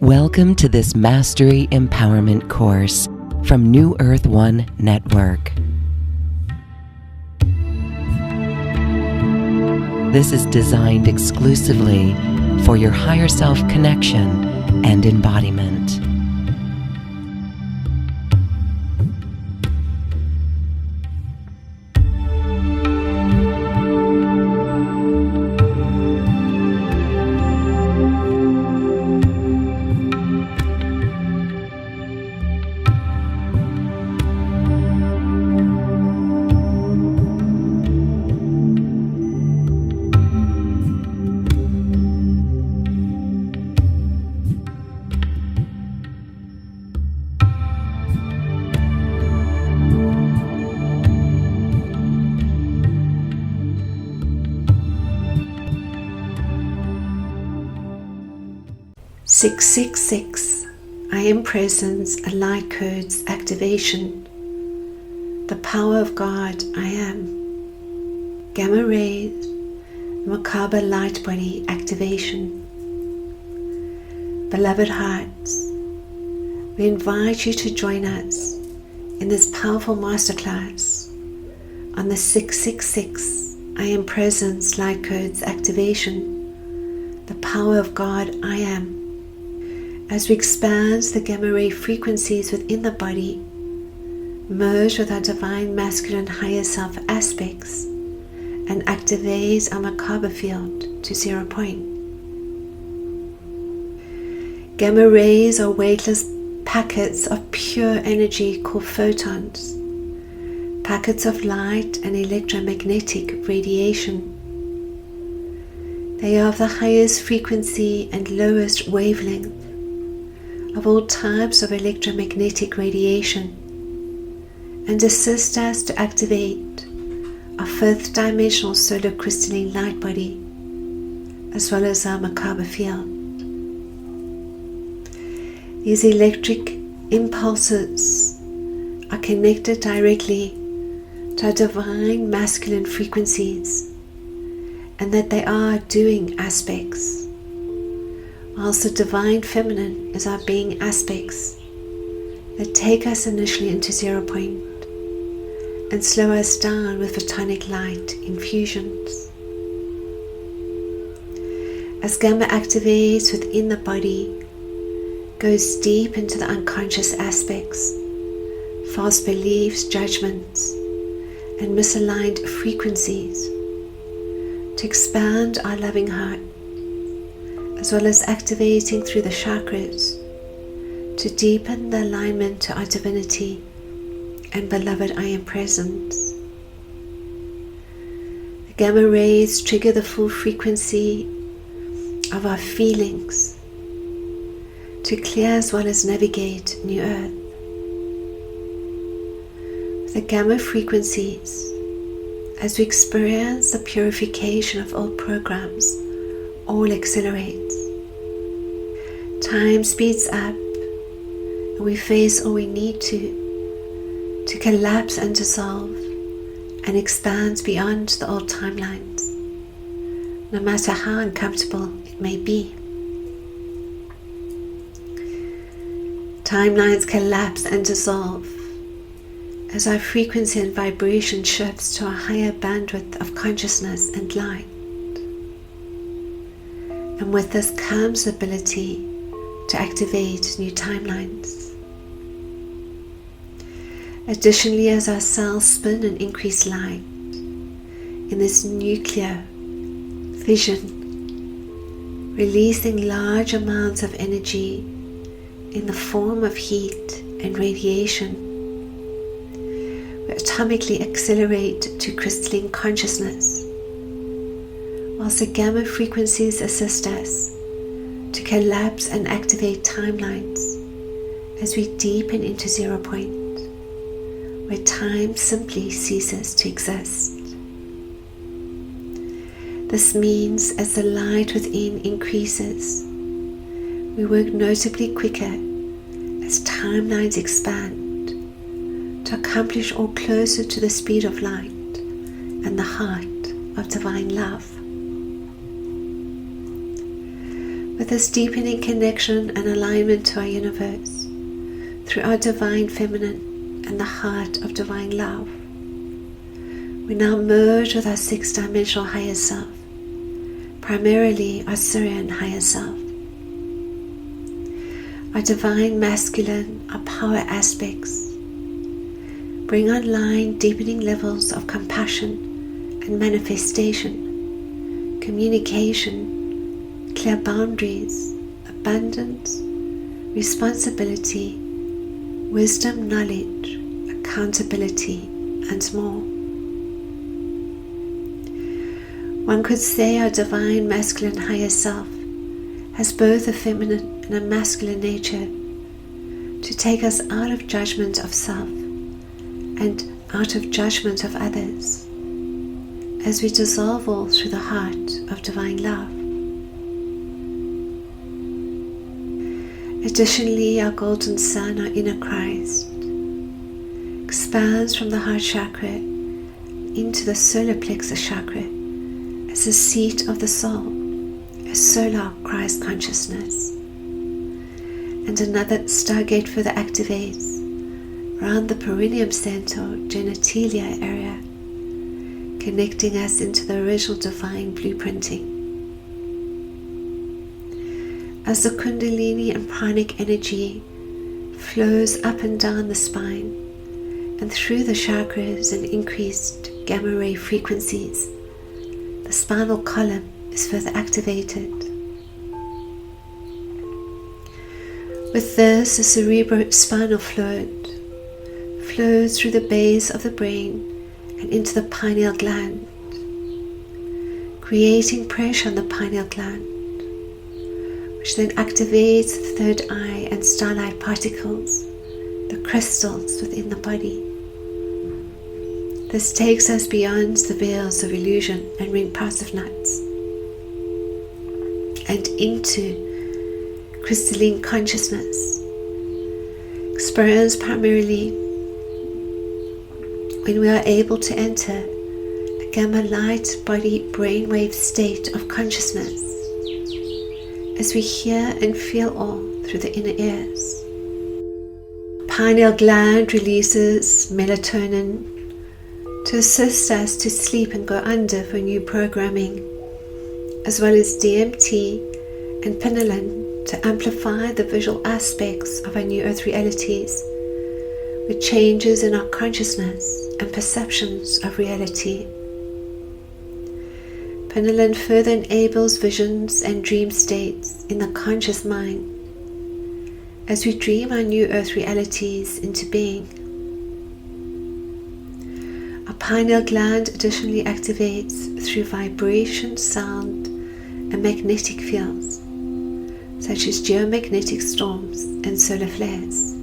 Welcome to this Mastery Empowerment course from New Earth One Network. This is designed exclusively for your higher self connection and embodiment. (666) I am presence, a light codes activation. The power of God, I am. Gamma rays, Merkaba light body activation. Beloved hearts, we invite you to join us in this powerful masterclass on the 666 I am presence, light codes activation. The power of God, I am. As we expand the gamma ray frequencies within the body, merge with our divine masculine higher self aspects, and activate our Merkaba field to 0 point. Gamma rays are weightless packets of pure energy called photons, packets of light and electromagnetic radiation. They are of the highest frequency and lowest wavelength of all types of electromagnetic radiation, and assist us to activate our fifth dimensional solar crystalline light body as well as our Merkaba field. These electric impulses are connected directly to our divine masculine frequencies, and that they are doing aspects, whilst the divine feminine is our being aspects that take us initially into 0 point and slow us down with photonic light infusions. As gamma activates within the body, goes deep into the unconscious aspects, false beliefs, judgments, and misaligned frequencies, to expand our loving heart, as well as activating through the chakras to deepen the alignment to our divinity and beloved I am presence. The gamma rays trigger the full frequency of our feelings to clear as well as navigate New Earth. With the gamma frequencies, as we experience the purification of old programs, all accelerates. Time speeds up, and we face all we need to collapse and dissolve and expand beyond the old timelines, no matter how uncomfortable it may be. Timelines collapse and dissolve as our frequency and vibration shifts to a higher bandwidth of consciousness and light. And with this comes the ability to activate new timelines. Additionally, as our cells spin and increase light in this nuclear fission, releasing large amounts of energy in the form of heat and radiation, we atomically accelerate to crystalline consciousness, whilst the gamma frequencies assist us to collapse and activate timelines as we deepen into 0 point, where time simply ceases to exist. This means as the light within increases, we work notably quicker as timelines expand to accomplish all closer to the speed of light and the heart of divine love. with this deepening connection and alignment to our universe through our divine feminine and the heart of divine love. We now merge with our sixth-dimensional higher self, primarily our Syrian higher self. Our divine masculine, our power aspects, bring online deepening levels of compassion and manifestation, communication, clear boundaries, abundance, responsibility, wisdom, knowledge, accountability, and more. One could say our divine masculine higher self has both a feminine and a masculine nature to take us out of judgment of self and out of judgment of others as we dissolve all through the heart of divine love. Additionally, our golden sun, our inner Christ, expands from the heart chakra into the solar plexus chakra as the seat of the soul, a solar Christ consciousness. And another stargate further activates around the perineum center or genitalia area, connecting us into the original divine blueprinting. As the Kundalini and pranic energy flows up and down the spine and through the chakras and increased gamma ray frequencies, the spinal column is further activated. With this, the cerebrospinal fluid flows through the base of the brain and into the pineal gland, creating pressure on the pineal gland, which then activates the third eye and starlight particles, the crystals within the body. This takes us beyond the veils of illusion and ring passive nuts and into crystalline consciousness, experienced primarily when we are able to enter a gamma light body brainwave state of consciousness as we hear and feel all through the inner ears. Pineal gland releases melatonin to assist us to sleep and go under for new programming, as well as DMT and Pineal to amplify the visual aspects of our new earth realities with changes in our consciousness and perceptions of reality. Pineal further enables visions and dream states in the conscious mind as we dream our new earth realities into being. Our pineal gland additionally activates through vibration, sound, and magnetic fields, such as geomagnetic storms and solar flares.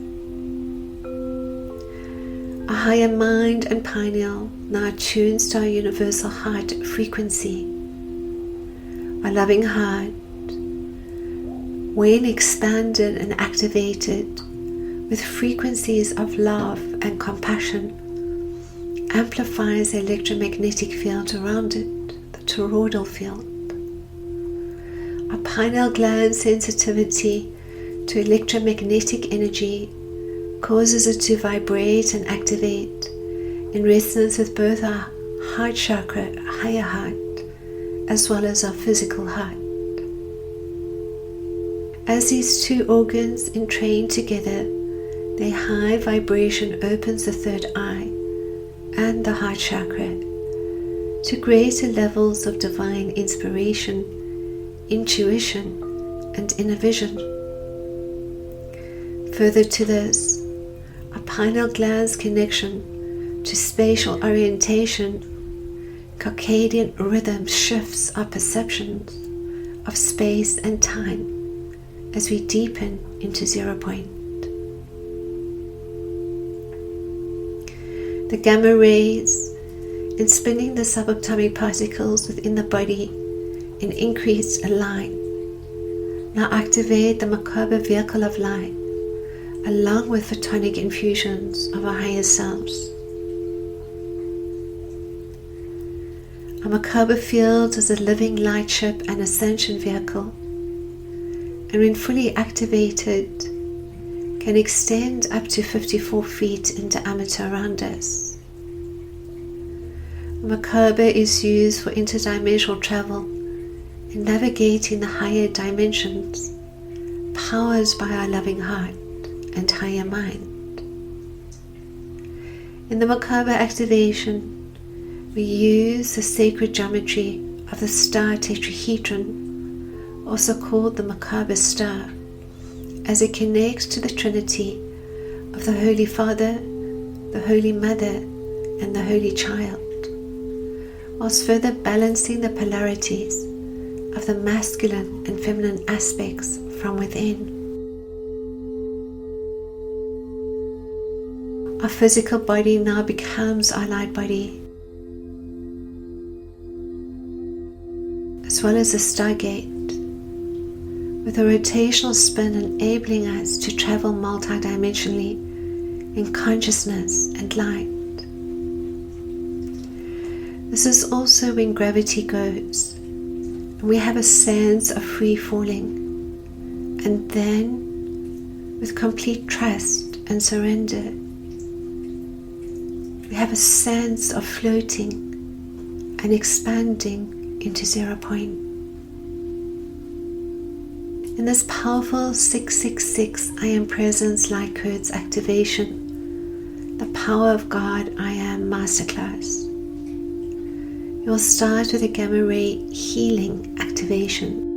Our higher mind and pineal now tunes to our universal heart frequency. Our loving heart, when expanded and activated with frequencies of love and compassion, amplifies the electromagnetic field around it, the toroidal field. Our pineal gland sensitivity to electromagnetic energy causes it to vibrate and activate in resonance with both our heart chakra, higher heart, as well as our physical heart. As these two organs entrain together, their high vibration opens the third eye and the heart chakra to greater levels of divine inspiration, intuition, and inner vision. Further to this, our pineal gland's connection to spatial orientation, circadian rhythm shifts our perceptions of space and time as we deepen into 0 point. The gamma rays, in spinning the subatomic particles within the body in increased line, now activate the Merkaba vehicle of light, along with photonic infusions of our higher selves. Our Merkaba field is a living light ship and ascension vehicle, and when fully activated can extend up to 54 feet in diameter around us. Merkaba is used for interdimensional travel and navigating the higher dimensions, powered by our loving heart and higher mind. In the Merkaba activation, we use the sacred geometry of the star tetrahedron, also called the Merkaba star, as it connects to the Trinity of the Holy Father, the Holy Mother, and the Holy Child, whilst further balancing the polarities of the masculine and feminine aspects from within. Our physical body now becomes our light body, as well as a stargate, with a rotational spin enabling us to travel multidimensionally in consciousness and light. This is also when gravity goes, and we have a sense of free falling, and then, with complete trust and surrender, we have a sense of floating and expanding into 0 point. In this powerful 666 I Am Presence Light Codes activation, the Power of God I Am Masterclass, you will start with a gamma ray healing activation.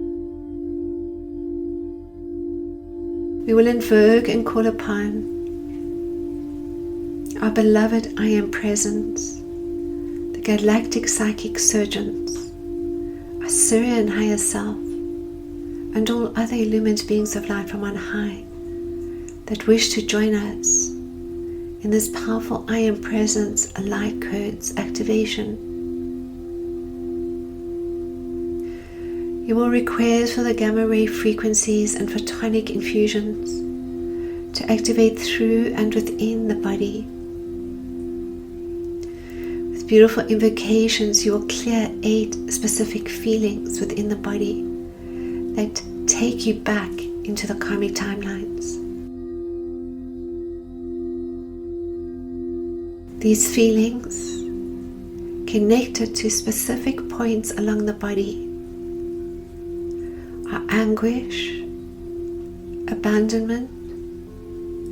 We will invoke and call upon our beloved I Am Presence, the galactic psychic surgeons, our Syrian higher self, and all other illumined beings of light from on high that wish to join us in this powerful I Am Presence Light Codes activation. You will request for the gamma ray frequencies and photonic infusions to activate through and within the body. With beautiful invocations, you will clear 8 specific feelings within the body that take you back into the karmic timelines. These feelings, connected to specific points along the body, are anguish, abandonment,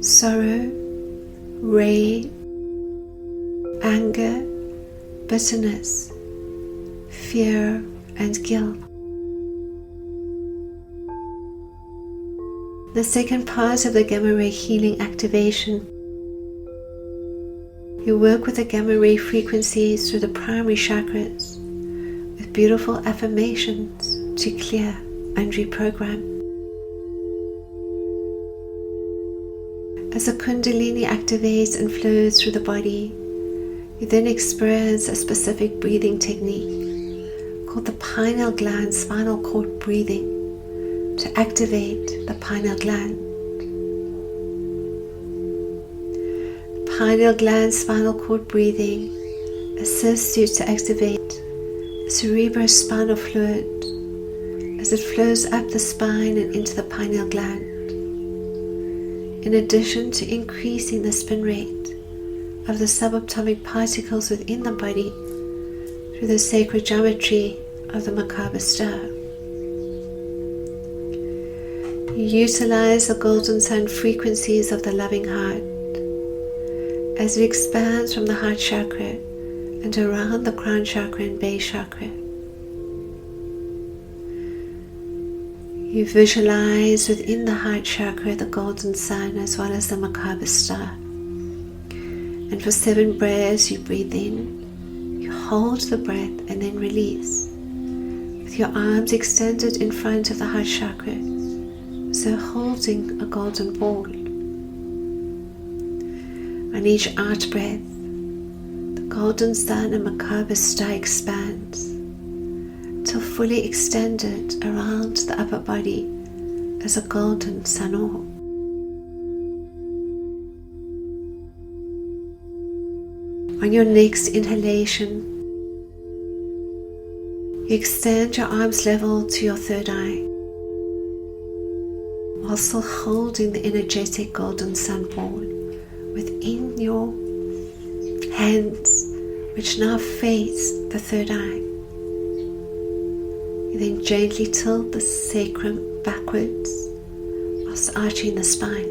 sorrow, rage, anger, bitterness, fear, and guilt. The second part of the gamma ray healing activation, you work with the gamma ray frequencies through the primary chakras with beautiful affirmations to clear and reprogram. As the Kundalini activates and flows through the body, you then experience a specific breathing technique called the Pineal gland spinal cord breathing to activate the pineal gland. The pineal gland spinal cord breathing assists you to activate the cerebrospinal fluid as it flows up the spine and into the pineal gland, in addition to increasing the spin rate of the subatomic particles within the body through the sacred geometry of the Merkaba star. You utilize the golden sun frequencies of the loving heart as it expands from the heart chakra and around the crown chakra and base chakra. You visualize within the heart chakra the golden sun as well as the Merkaba star. And for 7 breaths you breathe in, you hold the breath and then release, with your arms extended in front of the heart chakra, so holding a golden ball. On each out breath, the golden sun and Merkaba star expands till fully extended around the upper body as a golden sun orb. On your next inhalation, you extend your arms level to your third eye. while still holding the energetic golden sun ball within your hands, which now face the third eye. You then gently tilt the sacrum backwards whilst arching the spine.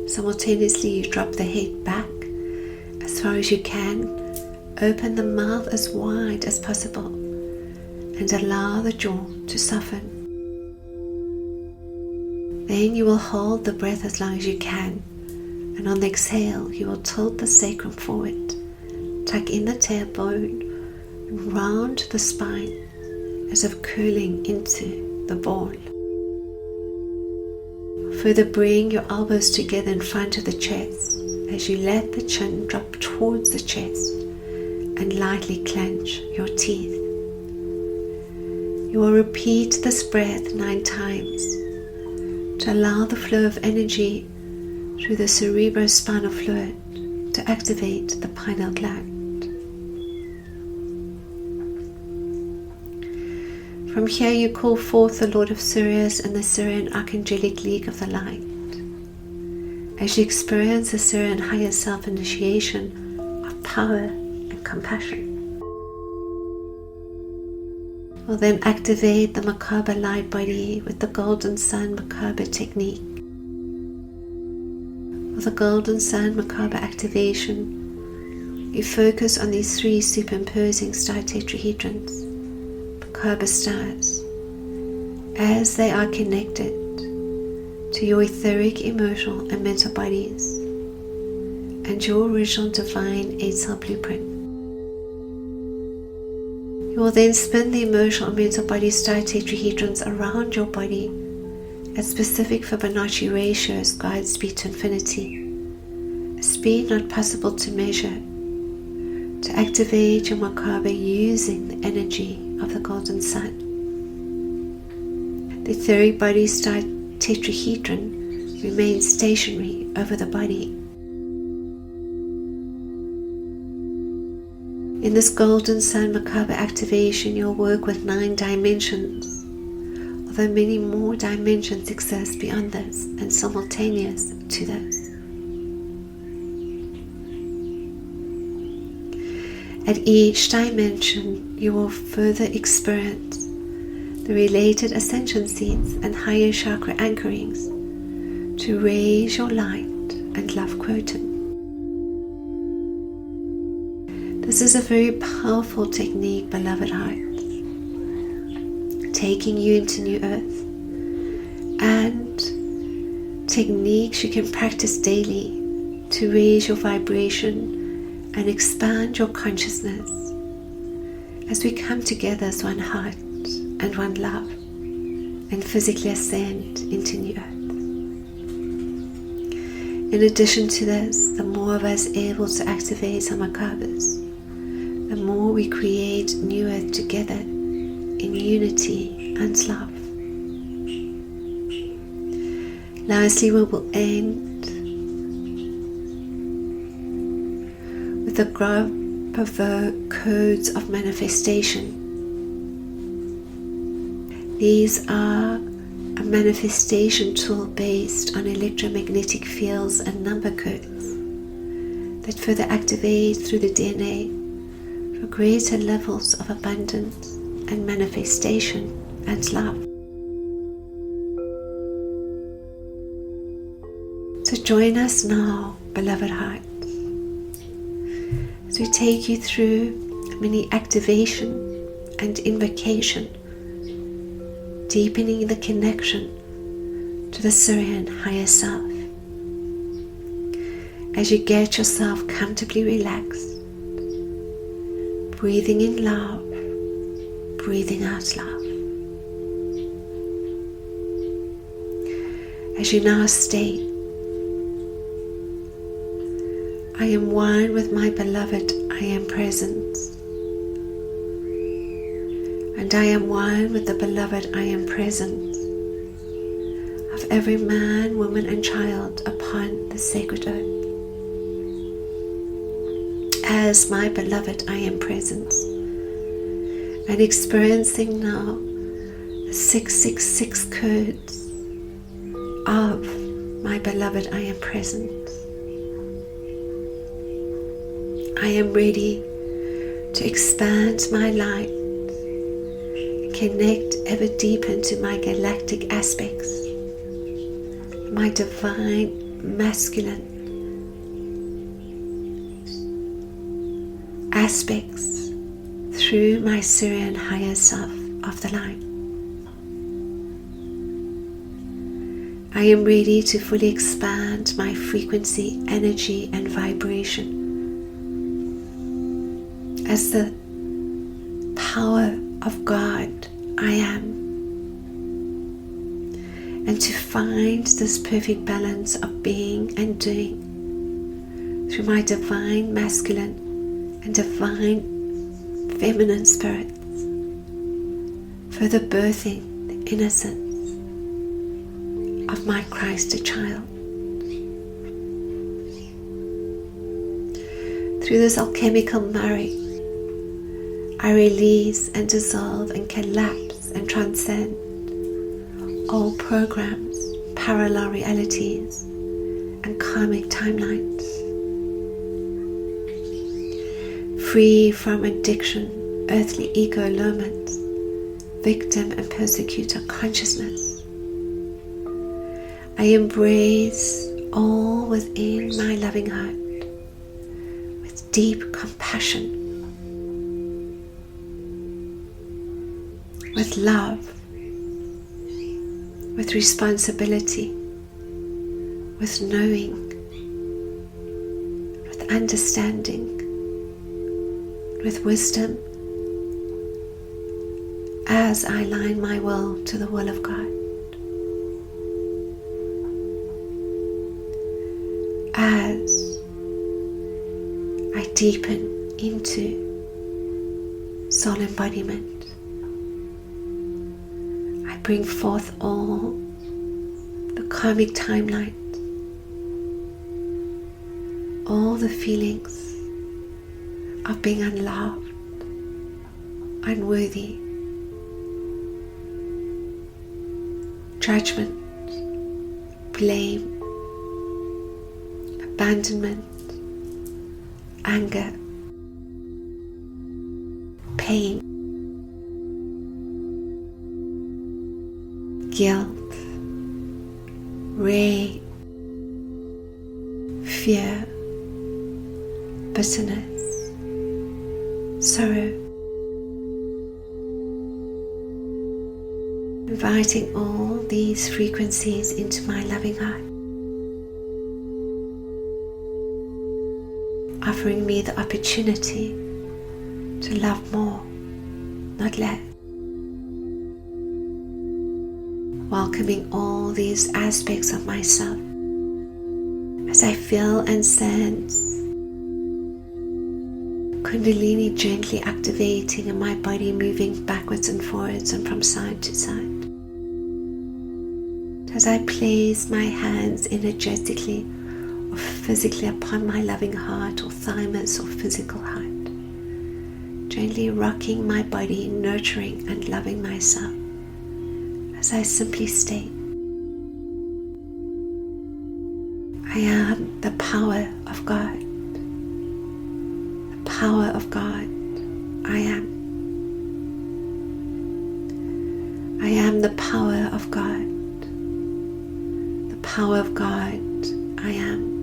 Simultaneously, you drop the head back as far as you can, open the mouth as wide as possible, and allow the jaw to soften. Then you will hold the breath as long as you can, and on the exhale, you will tilt the sacrum forward, tuck in the tailbone, and round the spine as if curling into the ball. Further, bring your elbows together in front of the chest as you let the chin drop towards the chest and lightly clench your teeth. You will repeat this breath 9 times to allow the flow of energy through the cerebrospinal fluid to activate the pineal gland. From here you call forth the Lord of Sirius and the Syrian Archangelic League of the Light. As you experience the Syrian higher self initiation of power and compassion, we'll then activate the Merkaba light body with the Golden Sun Merkaba technique. With the Golden Sun Merkaba activation, you focus on these 3 superimposing star tetrahedrons, Merkaba stars, as they are connected to your etheric, emotional and mental bodies and your original divine 8-cell blueprint. You will then spin the emotional and mental body star tetrahedrons around your body at specific Fibonacci ratios guide speed to infinity, a speed not possible to measure, to activate your Merkaba using the energy of the golden sun. The etheric body star tetrahedron remains stationary over the body. In this golden sun Merkaba activation, you'll work with 9 dimensions, although many more dimensions exist beyond this and simultaneous to this. At each dimension, you will further experience the related ascension seeds and higher chakra anchorings to raise your light and love quotient. This is a very powerful technique, beloved hearts, taking you into new earth, and techniques you can practice daily to raise your vibration and expand your consciousness as we come together as one heart and one love and physically ascend into new earth. In addition to this, the more of us able to activate our Merkabas, the more we create new earth together in unity and love. Lastly, we will end with the Grabova codes of manifestation. These are a manifestation tool based on electromagnetic fields and number codes that further activate through the DNA for greater levels of abundance and manifestation and love. So join us now, beloved hearts, as we take you through a mini activation and invocation, deepening the connection to the Syrian higher self. As you get yourself comfortably relaxed, breathing in love, breathing out love. As you now state, I am one with my beloved I am presence, and I am one with the beloved I am presence of every man, woman and child upon the sacred earth. As my beloved I am presence, and experiencing now the 666 codes of my beloved I am present. I am ready to expand my light and connect ever deeper into my galactic aspects, my divine masculine aspects through my Syrian higher self of the light. I am ready to fully expand my frequency, energy and vibration as the power of God I am, and to find this perfect balance of being and doing through my divine masculine and divine feminine spirits, further birthing the innocence of my Christ child. Through this alchemical marriage, I release and dissolve and collapse and transcend all programs, parallel realities, and karmic timelines. Free from addiction, earthly ego allurements, victim and persecutor consciousness, I embrace all within my loving heart with deep compassion, with love, with responsibility, with knowing, with understanding, with wisdom, as I align my will to the will of God. As I deepen into soul embodiment, I bring forth all the karmic timelines, all the feelings of being unloved, unworthy, judgment, blame, abandonment, anger, pain, guilt, rage, fear, bitterness, sorrow, inviting all these frequencies into my loving heart, offering me the opportunity to love more, not less, welcoming all these aspects of myself as I feel and sense Kundalini gently activating in my body, moving backwards and forwards and from side to side. As I place my hands energetically or physically upon my loving heart or thymus or physical heart, gently rocking my body, nurturing and loving myself, as I simply state, I am the power of God. The power of God, I am. I am the power of God. The power of God, I am.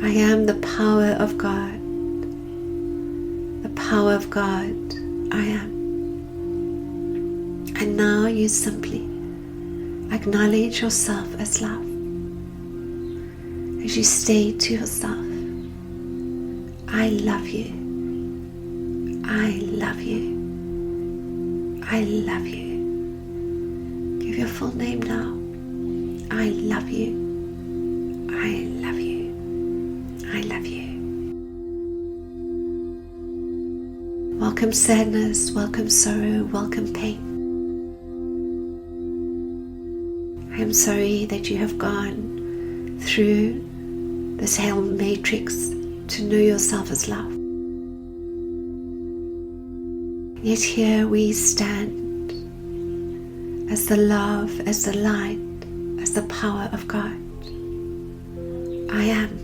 I am the power of God. The power of God, I am. And now you simply acknowledge yourself as love. As you state to yourself, I love you. I love you. I love you. Give your full name now. I love you. I love you. I love you. Welcome sadness, welcome sorrow, welcome pain. I am sorry that you have gone through this hell matrix to know yourself as love. Yet here we stand as the love, as the light, as the power of God. I am.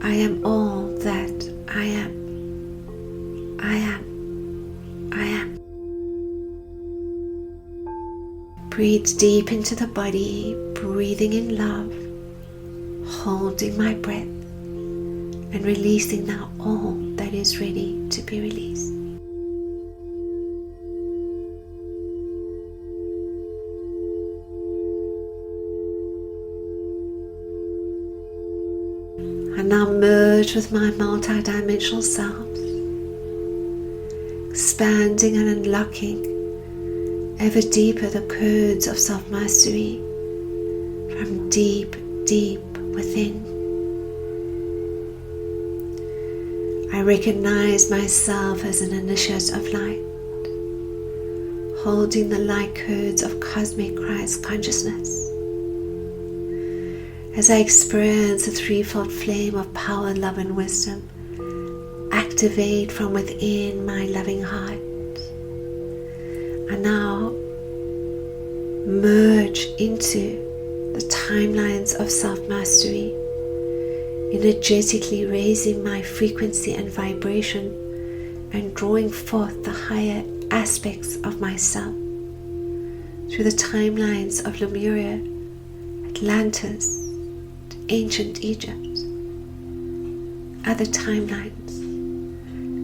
I am all that I am. I am. I am. Breathe deep into the body, breathing in love, holding my breath, and releasing now all that is ready to be released. I now merge with my multidimensional selves, expanding and unlocking ever deeper the codes of self-mastery from deep, deep within. I recognize myself as an initiate of light, holding the light codes of cosmic Christ consciousness. As I experience the threefold flame of power, love, and wisdom activate from within my loving heart, I now merge into the timelines of self-mastery, energetically raising my frequency and vibration and drawing forth the higher aspects of myself through the timelines of Lemuria, Atlantis, ancient Egypt, other timelines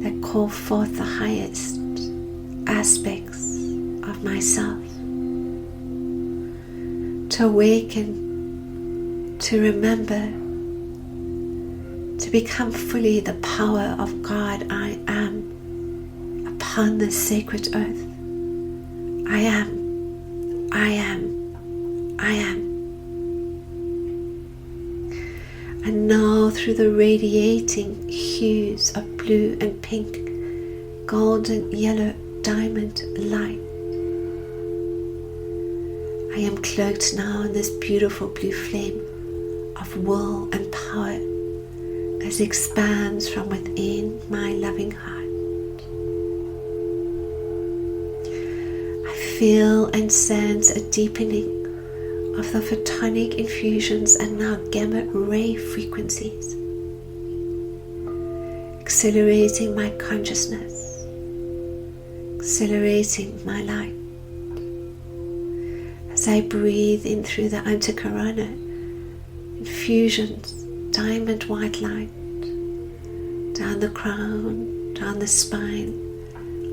that call forth the highest aspects of myself, to awaken, to remember, to become fully the power of God I am upon this sacred earth. I am, I am, I am. And now through the radiating hues of blue and pink, golden, yellow, diamond light, I am cloaked now in this beautiful blue flame of will and power as it expands from within my loving heart. I feel and sense a deepening of the photonic infusions and now gamma ray frequencies, accelerating my consciousness, accelerating my light. As I breathe in through the Antakarana infusions, diamond white light, down the crown, down the spine,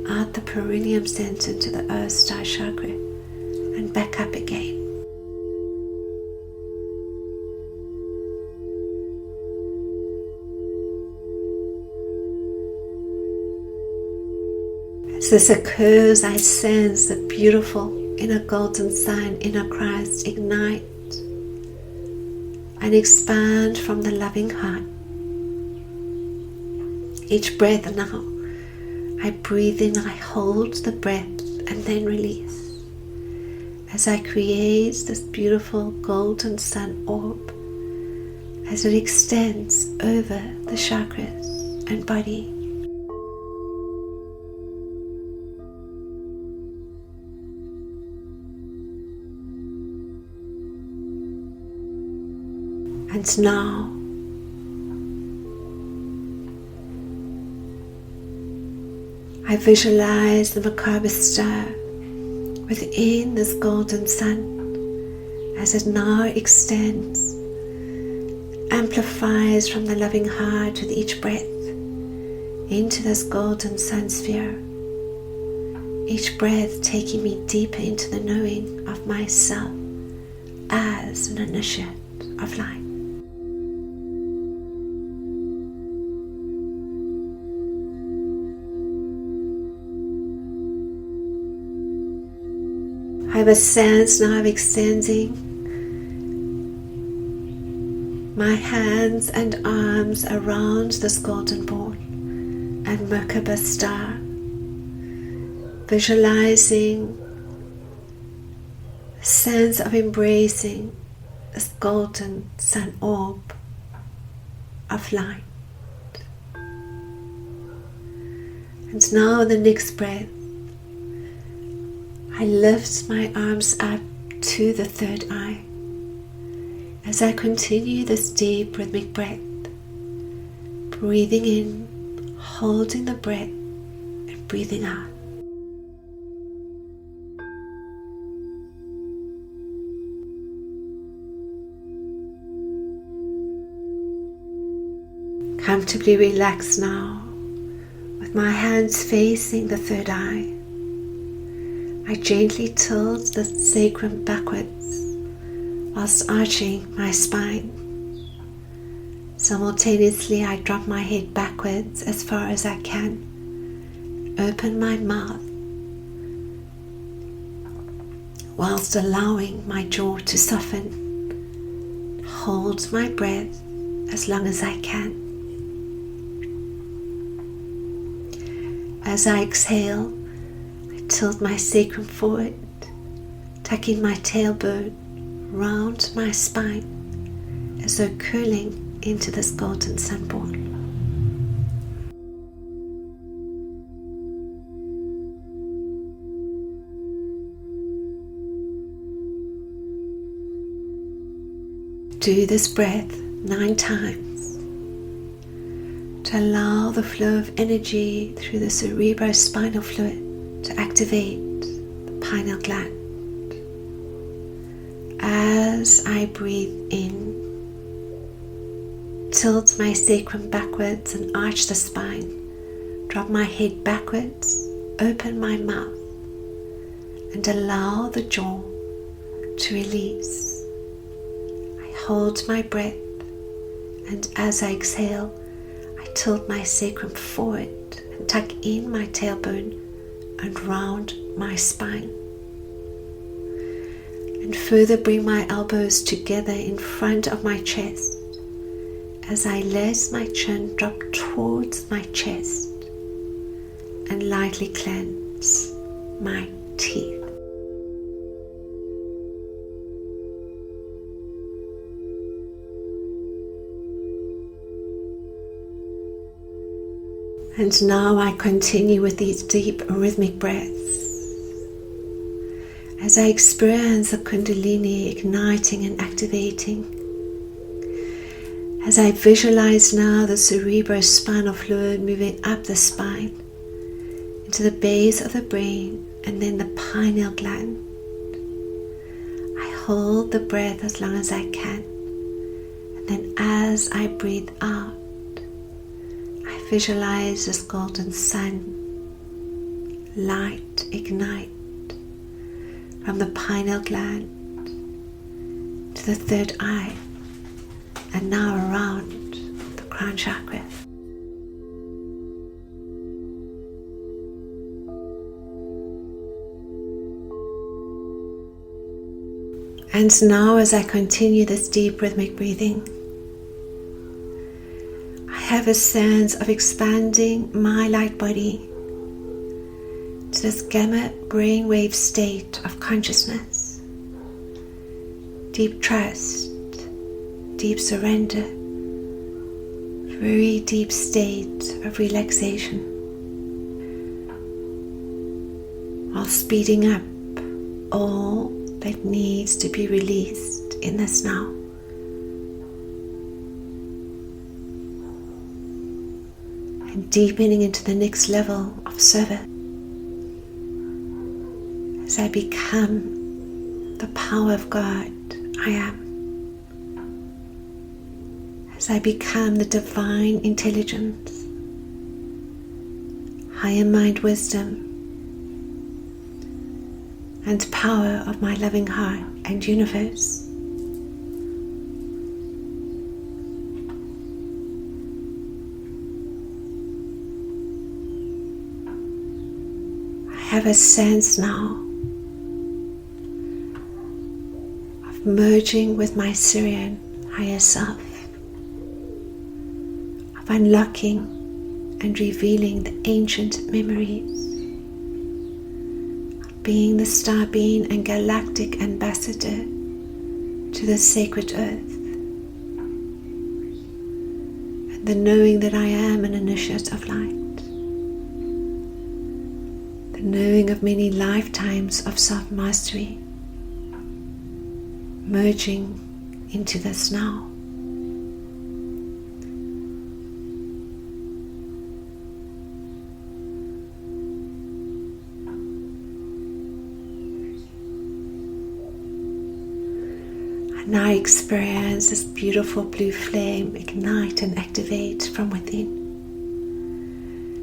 out the perineum center to the earth star chakra, and back up again. As this occurs, I sense the beautiful inner golden sun, inner Christ ignite and expand from the loving heart. Each breath now, I breathe in, I hold the breath and then release. As I create this beautiful golden sun orb, as it extends over the chakras and body. And now, I visualize the Merkaba star within this golden sun as it now extends, amplifies from the loving heart with each breath into this golden sun sphere. Each breath taking me deeper into the knowing of myself as an initiate of light. I have a sense now of extending my hands and arms around this golden ball and Merkaba star, visualizing a sense of embracing this golden sun orb of light. And now the next breath, I I lift my arms up to the third eye as I continue this deep rhythmic breath, breathing in, holding the breath, and breathing out. Comfortably relax now, with my hands facing the third eye. I gently tilt the sacrum backwards whilst arching my spine. Simultaneously, I drop my head backwards as far as I can, open my mouth, whilst allowing my jaw to soften. Hold my breath as long as I can. As I exhale, I tilt my sacrum forward, tucking my tailbone round my spine as though curling into this golden sun ball. Do this breath 9 times to allow the flow of energy through the cerebrospinal fluid to activate the pineal gland. As I breathe in, tilt my sacrum backwards and arch the spine, drop my head backwards, open my mouth, and allow the jaw to release. I hold my breath, and as I exhale, I tilt my sacrum forward and tuck in my tailbone and round my spine. And further bring my elbows together in front of my chest as I let my chin drop towards my chest and lightly clench my teeth. And now I continue with these deep rhythmic breaths as I experience the Kundalini igniting and activating. As I visualize now the cerebrospinal fluid moving up the spine into the base of the brain and then the pineal gland. I hold the breath as long as I can, and then as I breathe out, visualize this golden sun light ignite from the pineal gland to the third eye and now around the crown chakra. And now as I continue this deep rhythmic breathing, I have a sense of expanding my light body to this gamma brainwave state of consciousness, deep trust, deep surrender, very deep state of relaxation, while speeding up all that needs to be released in this now. And deepening into the next level of service as I become the power of God I am, as I become the divine intelligence, higher mind wisdom, and power of my loving heart and universe. I have a sense now of merging with my Syrian higher self, of unlocking and revealing the ancient memories, of being the star being and galactic ambassador to the sacred earth, and the knowing that I am an initiate of light, the the knowing of many lifetimes of self-mastery, merging into this now. And now experience this beautiful blue flame ignite and activate from within.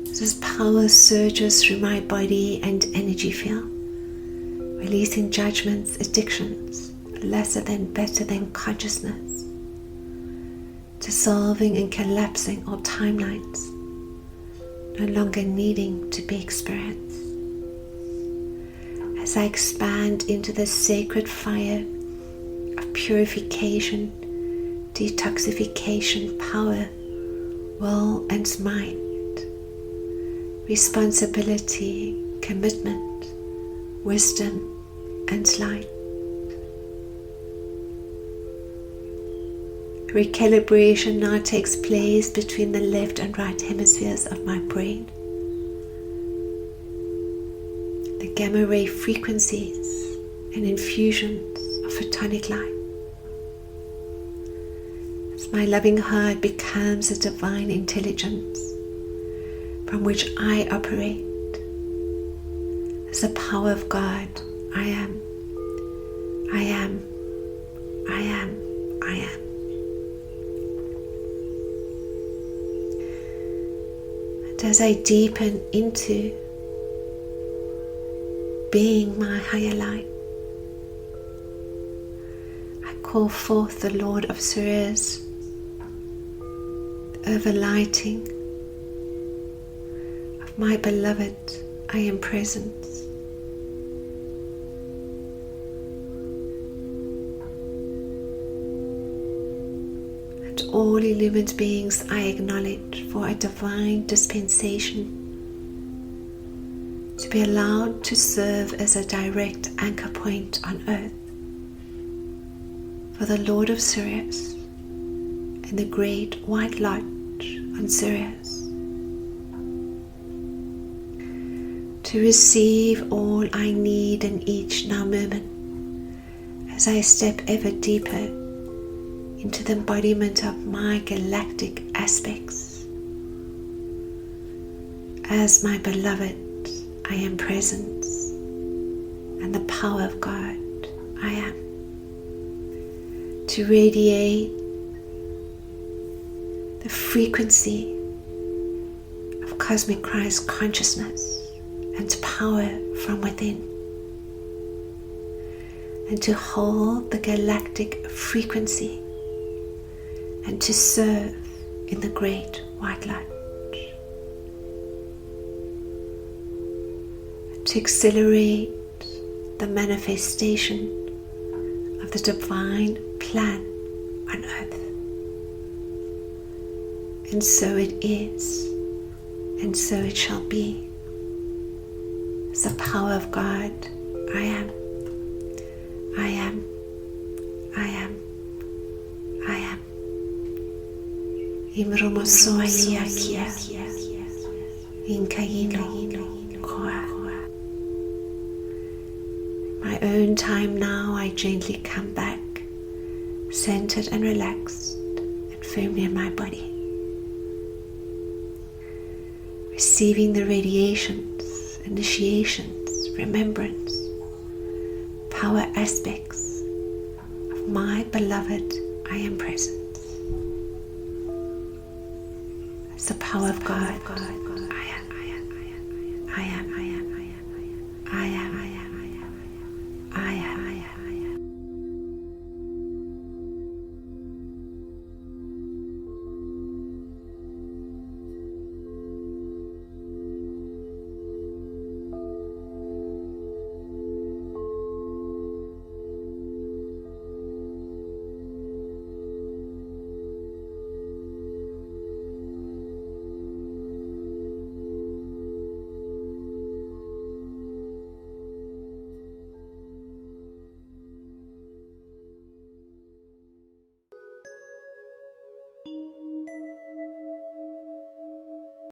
This power surges through my body and energy field, releasing judgments, addictions, lesser than, better than consciousness, dissolving and collapsing all timelines, no longer needing to be experienced. As I expand into the sacred fire of purification, detoxification, power, will and might, responsibility, commitment, wisdom, and light. Recalibration now takes place between the left and right hemispheres of my brain. The gamma ray frequencies and infusions of photonic light. As my loving heart becomes a divine intelligence from which I operate, as the power of God, I am, I am, I am, I am. And as I deepen into being my higher light, I call forth the Lord of Surya's overlighting of my beloved I am present. And all illumined beings I acknowledge for a divine dispensation to be allowed to serve as a direct anchor point on earth for the Lord of Sirius and the great white lodge on Sirius, to receive all I need in each now moment as I step ever deeper into the embodiment of my galactic aspects. As my beloved, I am presence, and the power of God, I am. To radiate the frequency of cosmic Christ consciousness and power from within, and to hold the galactic frequency and to serve in the great white light, to accelerate the manifestation of the divine plan on earth. And so it is, and so it shall be. As the power of God, I am, I am, I am, I am. Imromosoaliakia, Inkaino, Koa. My own time now, I gently come back, centered and relaxed, and firmly in my body. Receiving the radiations, initiations, remembrance, power aspects of my beloved I am present. It's the power of God.